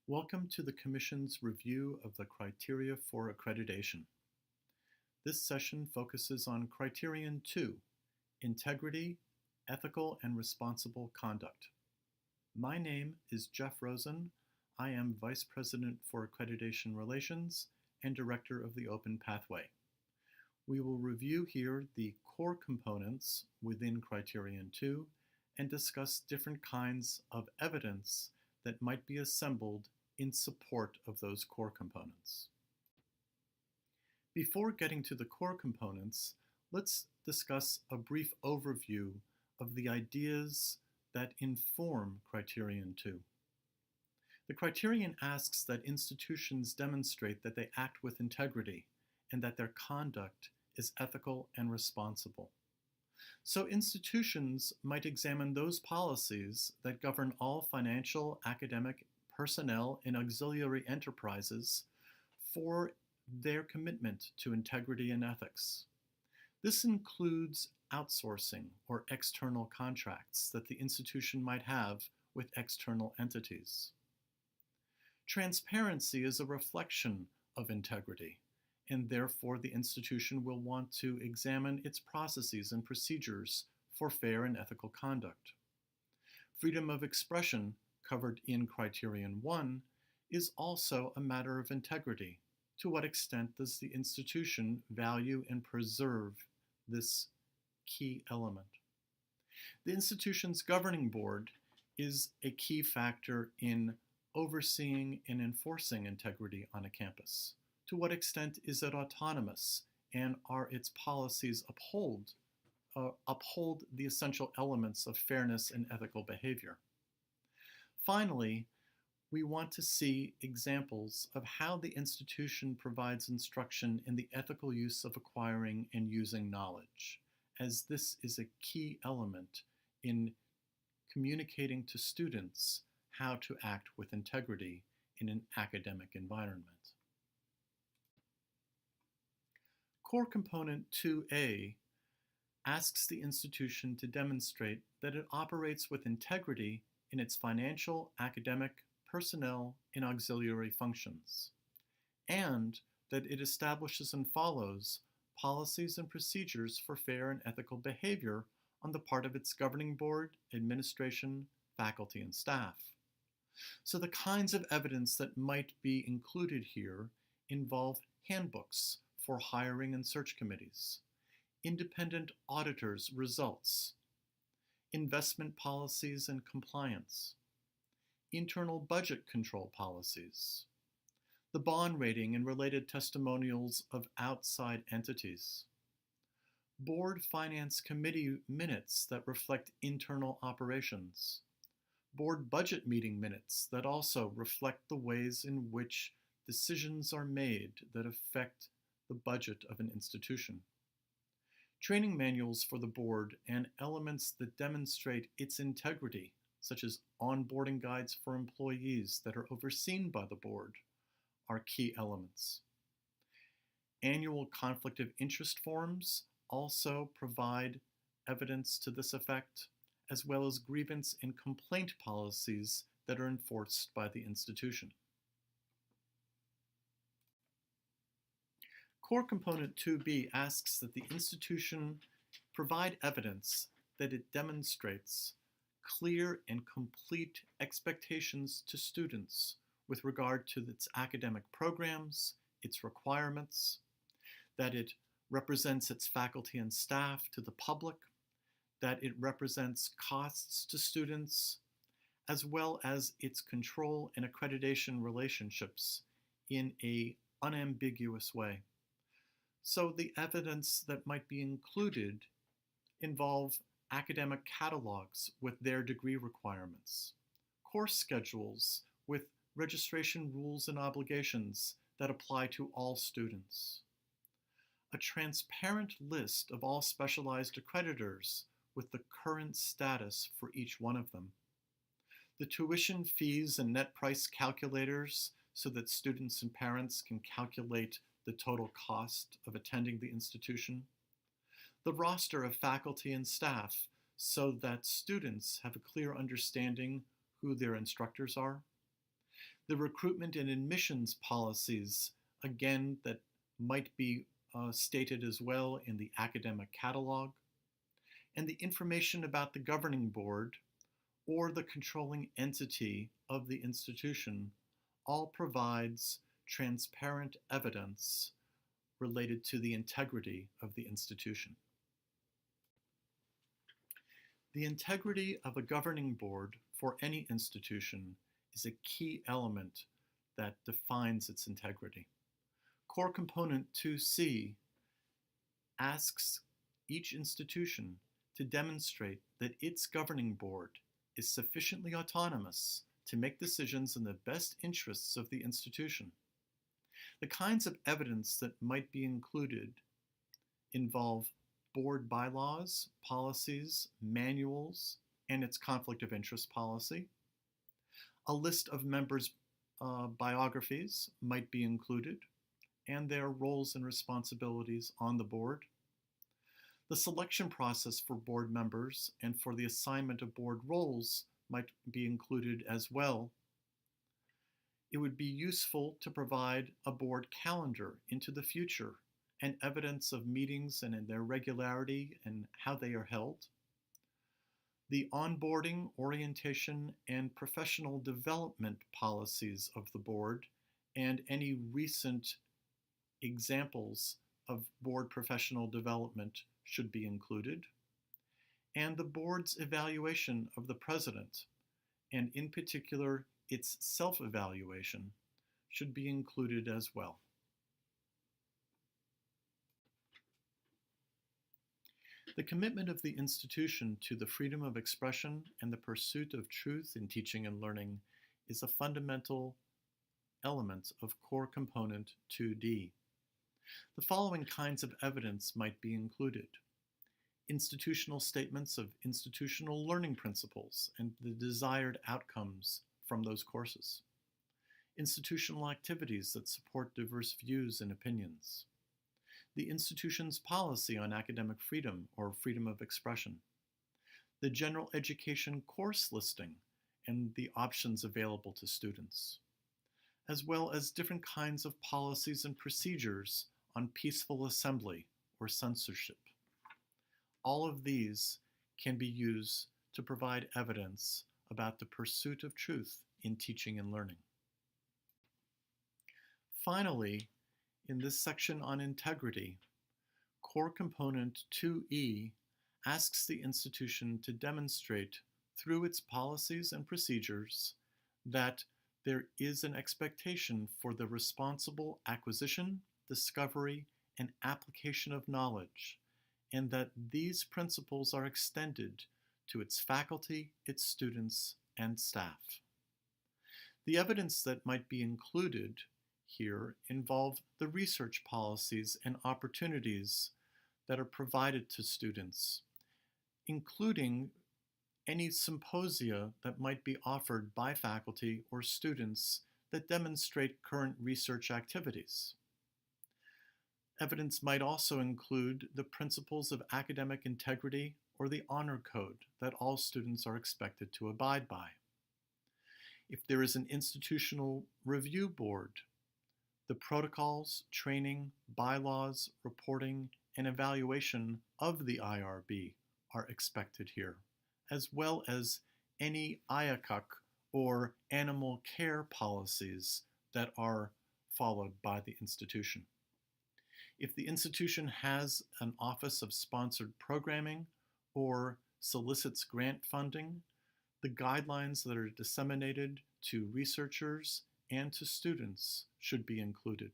Welcome to the Commission's review of the criteria for accreditation. This session focuses on Criterion 2, Integrity, Ethical and Responsible Conduct. My name is Jeff Rosen. I am Vice President for Accreditation Relations and Director of the Open Pathway. We will review here the core components within Criterion 2 and discuss different kinds of evidence that might be assembled in support of those core components. Before getting to the core components, let's discuss a brief overview of the ideas that inform Criterion 2. The criterion asks that institutions demonstrate that they act with integrity and that their conduct is ethical and responsible. So institutions might examine those policies that govern all financial, academic, personnel, and auxiliary enterprises for their commitment to integrity and ethics. This includes outsourcing or external contracts that the institution might have with external entities. Transparency is a reflection of integrity, and therefore the institution will want to examine its processes and procedures for fair and ethical conduct. Freedom of expression, covered in Criterion 1, is also a matter of integrity. To what extent does the institution value and preserve this key element? The institution's governing board is a key factor in overseeing and enforcing integrity on a campus. To what extent is it autonomous, and are its policies uphold the essential elements of fairness and ethical behavior? Finally, we want to see examples of how the institution provides instruction in the ethical use of acquiring and using knowledge, as this is a key element in communicating to students how to act with integrity in an academic environment. Core Component 2A asks the institution to demonstrate that it operates with integrity in its financial, academic, personnel, and auxiliary functions, and that it establishes and follows policies and procedures for fair and ethical behavior on the part of its governing board, administration, faculty, and staff. So the kinds of evidence that might be included here involve handbooks for hiring and search committees, independent auditors' results, investment policies and compliance, internal budget control policies, the bond rating and related testimonials of outside entities, board finance committee minutes that reflect internal operations, board budget meeting minutes that also reflect the ways in which decisions are made that affect the budget of an institution, training manuals for the board and elements that demonstrate its integrity, such as onboarding guides for employees that are overseen by the board, are key elements. Annual conflict of interest forms also provide evidence to this effect, as well as grievance and complaint policies that are enforced by the institution. Core Component 2B asks that the institution provide evidence that it demonstrates clear and complete expectations to students with regard to its academic programs, its requirements, that it represents its faculty and staff to the public, that it represents costs to students, as well as its control and accreditation relationships in an unambiguous way. So the evidence that might be included involve academic catalogs with their degree requirements, course schedules with registration rules and obligations that apply to all students, a transparent list of all specialized accreditors with the current status for each one of them, the tuition fees and net price calculators so that students and parents can calculate the total cost of attending the institution, the roster of faculty and staff so that students have a clear understanding who their instructors are, The recruitment and admissions policies, again, that might be stated as well in the academic catalog, and the information about the governing board or the controlling entity of the institution all provides transparent evidence related to the integrity of the institution. The integrity of a governing board for any institution is a key element that defines its integrity. Core Component 2C asks each institution to demonstrate that its governing board is sufficiently autonomous to make decisions in the best interests of the institution. The kinds of evidence that might be included involve board bylaws, policies, manuals, and its conflict of interest policy. A list of members' biographies might be included, and their roles and responsibilities on the board. The selection process for board members and for the assignment of board roles might be included as well. It would be useful to provide a board calendar into the future and evidence of meetings and in their regularity and how they are held. The onboarding, orientation, and professional development policies of the board and any recent examples of board professional development should be included, and the board's evaluation of the president, and in particular its self-evaluation, should be included as well. The commitment of the institution to the freedom of expression and the pursuit of truth in teaching and learning is a fundamental element of Core Component 2D. The following kinds of evidence might be included: institutional statements of institutional learning principles and the desired outcomes from those courses, institutional activities that support diverse views and opinions, the institution's policy on academic freedom or freedom of expression, the general education course listing and the options available to students, as well as different kinds of policies and procedures on peaceful assembly or censorship. All of these can be used to provide evidence about the pursuit of truth in teaching and learning. Finally, in this section on integrity, Core Component 2E asks the institution to demonstrate through its policies and procedures that there is an expectation for the responsible acquisition, discovery, and application of knowledge, and that these principles are extended to its faculty, its students, and staff. The evidence that might be included here involve the research policies and opportunities that are provided to students, including any symposia that might be offered by faculty or students that demonstrate current research activities. Evidence might also include the principles of academic integrity or the honor code that all students are expected to abide by. If there is an institutional review board, the protocols, training, bylaws, reporting, and evaluation of the IRB are expected here, as well as any IACUC or animal care policies that are followed by the institution. If the institution has an Office of Sponsored Programming or solicits grant funding, the guidelines that are disseminated to researchers and to students should be included.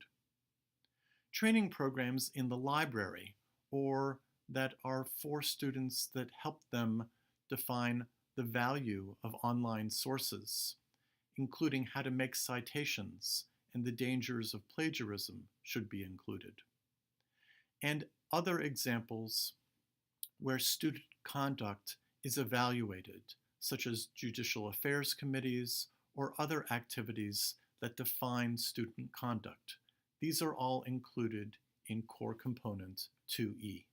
Training programs in the library or that are for students that help them define the value of online sources, including how to make citations and the dangers of plagiarism, should be included. And other examples where student conduct is evaluated, such as judicial affairs committees or other activities that define student conduct. These are all included in Core Component 2E.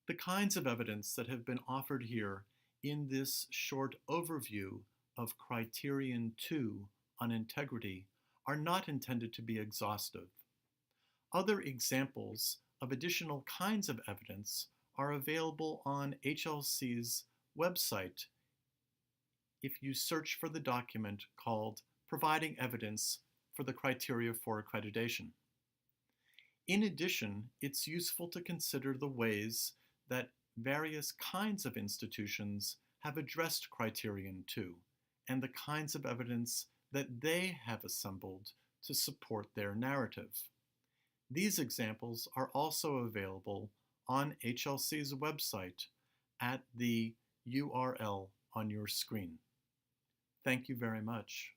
The kinds of evidence that have been offered here in this short overview of Criterion 2 on integrity are not intended to be exhaustive. Other examples of additional kinds of evidence are available on HLC's website if you search for the document called Providing Evidence for the Criteria for Accreditation. In addition, it's useful to consider the ways that various kinds of institutions have addressed Criterion 2 and the kinds of evidence that they have assembled to support their narrative. These examples are also available on HLC's website at the URL on your screen. Thank you very much.